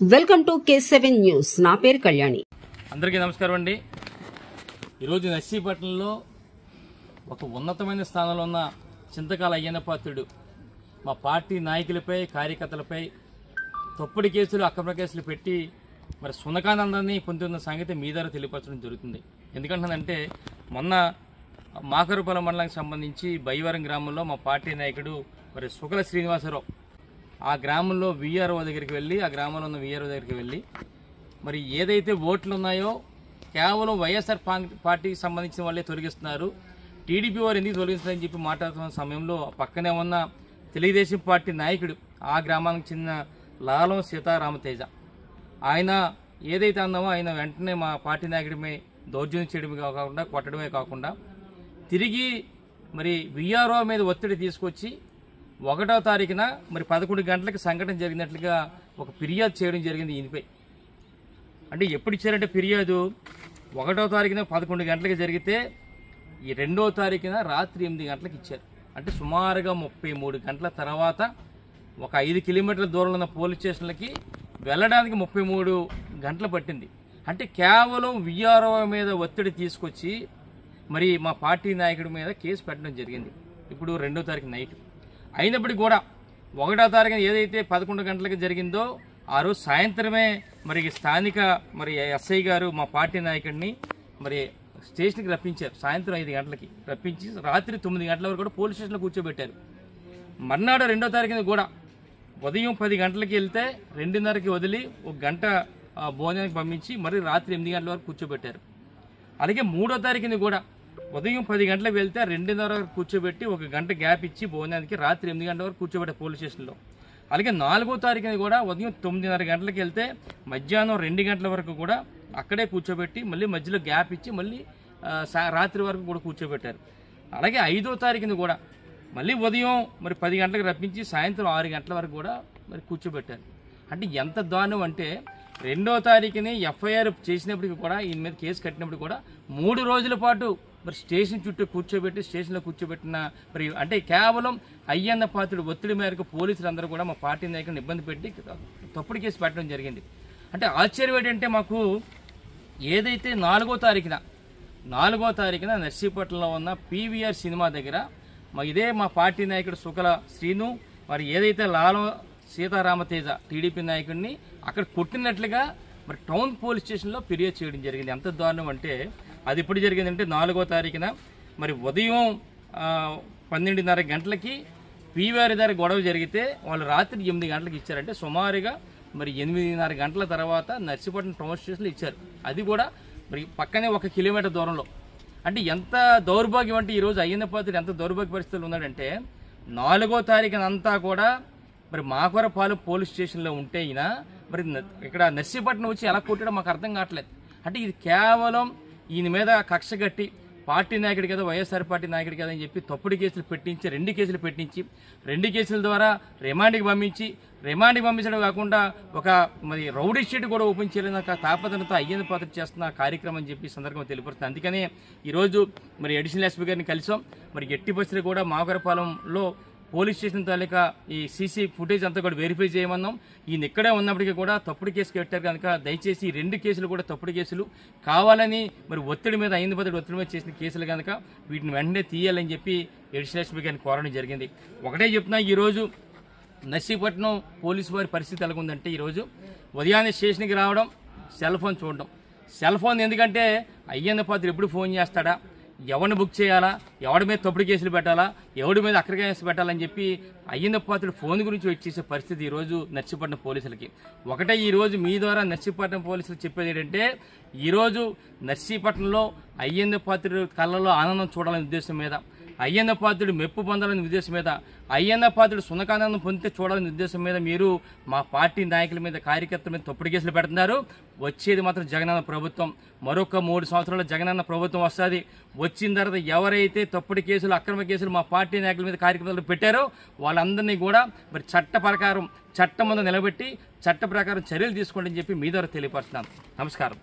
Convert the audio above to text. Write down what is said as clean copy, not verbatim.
Welcome to K7 news. నా పేరు కళ్యాణి. అందరికీ నమస్కారం అండి. ఈరోజు నర్సీపట్నంలో ఒక ఉన్నతమైన స్థానంలో ఉన్న చింతకాల అయ్యన్న పాత్రుడు మా పార్టీ నాయకులపై కార్యకర్తలపై తప్పుడు కేసులు అక్రమ కేసులు పెట్టి మరి సునకానందాన్ని పొందుతున్న సంగతి మీ ద్వారా తెలియపరచడం జరుగుతుంది. ఎందుకంటే మొన్న మాకరుపల్లి మండలానికి సంబంధించి బైవరం గ్రామంలో మా పార్టీ నాయకుడు మరి సుకల శ్రీనివాసరావు ఆ గ్రామంలో వీఆర్ఓ దగ్గరికి వెళ్ళి మరి ఏదైతే ఓట్లు ఉన్నాయో కేవలం వైఎస్ఆర్ పార్టీకి సంబంధించిన వాళ్ళే తొలగిస్తున్నారు, టీడీపీ వారు ఎందుకు తొలగిస్తారని చెప్పి మాట్లాడుతున్న సమయంలో పక్కనే ఉన్న తెలుగుదేశం పార్టీ నాయకుడు ఆ గ్రామానికి చెందిన లాలం సీతారామతేజ ఆయన ఏదైతే అన్నామో ఆయన వెంటనే మా పార్టీ నాయకుడిపై దౌర్జన్యం చేయడమే కాకుండా కొట్టడమే కాకుండా తిరిగి మరి వీఆర్ఓ మీద ఒత్తిడి తీసుకొచ్చి 1వ తారీఖున మరి 11 గంటలకు సంఘటన జరిగినట్లుగా ఒక ఫిర్యాదు చేయడం జరిగింది. ఈయనపై అంటే ఎప్పుడు ఇచ్చారంటే ఫిర్యాదు 1వ తారీఖున 11 గంటలకు జరిగితే ఈ 2వ తారీఖున రాత్రి 8 గంటలకు ఇచ్చారు. అంటే సుమారుగా 33 గంటల తర్వాత ఒక 5 కిలోమీటర్ల దూరంలో ఉన్న పోలీస్ స్టేషన్లకి వెళ్ళడానికి 33 గంటలు పట్టింది. అంటే కేవలం వీఆర్ఓ మీద ఒత్తిడి తీసుకొచ్చి మరి మా పార్టీ నాయకుడి మీద కేసు పెట్టడం జరిగింది. ఇప్పుడు 2వ తారీఖు నైట్ అయినప్పటికీ కూడా 1వ తారీఖున ఏదైతే 11 గంటలకు జరిగిందో ఆ రోజు సాయంత్రమే మరి స్థానిక మరి ఎస్ఐ గారు మా పార్టీ నాయకుడిని మరి స్టేషన్కి రప్పించారు. సాయంత్రం 5 గంటలకి రప్పించి రాత్రి 9 గంటల వరకు కూడా పోలీస్ స్టేషన్లో కూర్చోబెట్టారు. మర్నాడు 2వ తారీఖున కూడా ఉదయం 10 గంటలకి వెళ్తే 2:30కి వదిలి 1 గంట భోజనానికి పంపించి మరి రాత్రి 8 గంటల వరకు కూర్చోబెట్టారు. అలాగే 3వ తారీఖుని కూడా ఉదయం 10 గంటలకు వెళ్తే 2:30 వరకు కూర్చోబెట్టి 1 గంట గ్యాప్ ఇచ్చి భోజనానికి రాత్రి 8 గంటల వరకు కూర్చోబెట్టారు పోలీస్ స్టేషన్లో. అలాగే 4వ తారీఖున కూడా ఉదయం 9:30 గంటలకు వెళ్తే మధ్యాహ్నం 2 గంటల వరకు కూడా అక్కడే కూర్చోబెట్టి మళ్ళీ మధ్యలో గ్యాప్ ఇచ్చి మళ్ళీ రాత్రి వరకు కూడా కూర్చోబెట్టారు. అలాగే 5వ తారీఖున కూడా మళ్ళీ ఉదయం మరి 10 గంటలకు రప్పించి సాయంత్రం 6 గంటల వరకు కూడా మరి కూర్చోబెట్టారు. అంటే ఎంత దారుణం అంటే 2వ తారీఖుని ఎఫ్ఐఆర్ చేసినప్పటికీ కూడా ఈయన మీద కేసు కట్టినప్పుడు కూడా 3 రోజుల పాటు మరి స్టేషన్ చుట్టూ కూర్చోబెట్టి స్టేషన్లో కూర్చోబెట్టిన మరి అంటే కేవలం అయ్యన్న పాత్రుడు ఒత్తిడి మేరకు పోలీసులు అందరూ కూడా మా పార్టీ నాయకులను ఇబ్బంది పెట్టి తప్పుడు కేసు పెట్టడం జరిగింది. అంటే ఆశ్చర్యం ఏంటంటే మాకు ఏదైతే 4వ తారీఖున నర్సీపట్నంలో ఉన్న పీవీఆర్ సినిమా దగ్గర ఇదే మా పార్టీ నాయకుడు సుకల శ్రీను మరి ఏదైతే లాలం సీతారామతేజ టీడీపీ నాయకుడిని అక్కడ కొట్టినట్లుగా మరి టౌన్ పోలీస్ స్టేషన్లో ఫిర్యాదు చేయడం జరిగింది. ఎంత దారుణం అంటే అది ఎప్పుడు జరిగిందంటే 4వ తారీఖున మరి ఉదయం 12:30 గంటలకి పీవీఆర్ దగ్గర గొడవ జరిగితే వాళ్ళు రాత్రి 8 గంటలకు ఇచ్చారంటే సుమారుగా మరి 8:30 గంటల తర్వాత నర్సీపట్నం టౌన్ స్టేషన్లో ఇచ్చారు. అది కూడా మరి పక్కనే 1 కిలోమీటర్ దూరంలో. అంటే ఎంత దౌర్భాగ్యం అంటే ఈరోజు అయ్యన్న పాత్రుడు ఎంత దౌర్భాగ్య పరిస్థితులు ఉన్నాడంటే 4వ తారీఖున అంతా కూడా మరి మాకరపాలెం పోలీస్ స్టేషన్లో ఉంటే ఈయన మరి ఇక్కడ నర్సీపట్నం వచ్చి ఎలా కొట్టడం మాకు అర్థం కావట్లేదు. అంటే ఇది కేవలం ఈయన మీద కక్ష కట్టి పార్టీ నాయకుడి కదా వైఎస్ఆర్ పార్టీ నాయకుడి కదా అని చెప్పి తప్పుడు కేసులు పెట్టించి 2 కేసులు పెట్టించి 2 కేసుల ద్వారా రిమాండ్కి పంపించడం కాకుండా ఒక మరి రౌడీ షీట్ కూడా ఓపెన్ చేయలేని తాపత్రయంతో అయ్యన్న పాత్రుడు చేస్తున్న కార్యక్రమం అని చెప్పి సందర్భంగా తెలియపరుస్తుంది. అందుకనే ఈరోజు మరి అడిషనల్ ఎస్పీ గారిని కలిసాం. మరి ఎట్టి పరిస్థితులు కూడా మాకరపాలెంలో పోలీస్ స్టేషన్ తాలూకా ఈ సీసీ ఫుటేజ్ అంతా కూడా వెరిఫై చేయమన్నాం. ఈయన ఇక్కడే ఉన్నప్పటికీ కూడా తప్పుడు కేసు పెట్టారు కనుక దయచేసి ఈ 2 కేసులు కూడా తప్పుడు కేసులు కావాలని మరి ఒత్తిడి మీద అయ్యన్న పాత్రుడు ఒత్తిడి మీద చేసిన కేసులు కనుక వీటిని వెంటనే తీయాలని చెప్పి అడిషనల్ ఎస్పీ గారిని కోరడం జరిగింది. ఒకటే చెప్తున్నా, ఈరోజు నర్సీపట్నం పోలీసు వారి పరిస్థితి ఎలాగుందంటే ఈరోజు ఉదయాన్నే స్టేషన్కి రావడం, సెల్ ఫోన్ చూడడం. సెల్ ఫోన్ ఎందుకంటే అయ్యన్న పాత్రుడు ఎప్పుడు ఫోన్ చేస్తాడా, ఎవరిని బుక్ చేయాలా, ఎవడి మీద తప్పుడు కేసులు పెట్టాలా, ఎవడి మీద అక్రమ కేసులు పెట్టాలని చెప్పి అయ్యన్న పాత్రుడు ఫోన్ గురించి వచ్చేసే పరిస్థితి ఈరోజు నర్సీపట్నం పోలీసులకి. ఒకటే ఈరోజు మీ ద్వారా నర్సీపట్నం పోలీసులు చెప్పేది ఏంటంటే ఈరోజు నర్సీపట్నంలో అయ్యన్న పాత్రుడు కళ్ళలో ఆనందం చూడాలనే ఉద్దేశం మీద, అయ్యన్న పాత్రుడు మెప్పు పొందాలనే ఉద్దేశం మీద, అయ్యన్న పాత్రుడు సునకానందం పొందితే చూడాలనే ఉద్దేశం మీద మీరు మా పార్టీ నాయకుల మీద కార్యకర్తల మీద తప్పుడు కేసులు పెడుతున్నారు. వచ్చేది మాత్రం జగనన్న ప్రభుత్వం. మరొక 3 సంవత్సరాల జగనన్న ప్రభుత్వం వస్తుంది. వచ్చిన తర్వాత ఎవరైతే తప్పుడు కేసులు అక్రమ కేసులు మా పార్టీ నాయకుల మీద కార్యకర్తలు పెట్టారో వాళ్ళందరినీ కూడా మరి చట్టం ముందు నిలబెట్టి చట్ట ప్రకారం చర్యలు తీసుకోండి అని చెప్పి మీ ద్వారా తెలియపరుస్తున్నాను. నమస్కారం.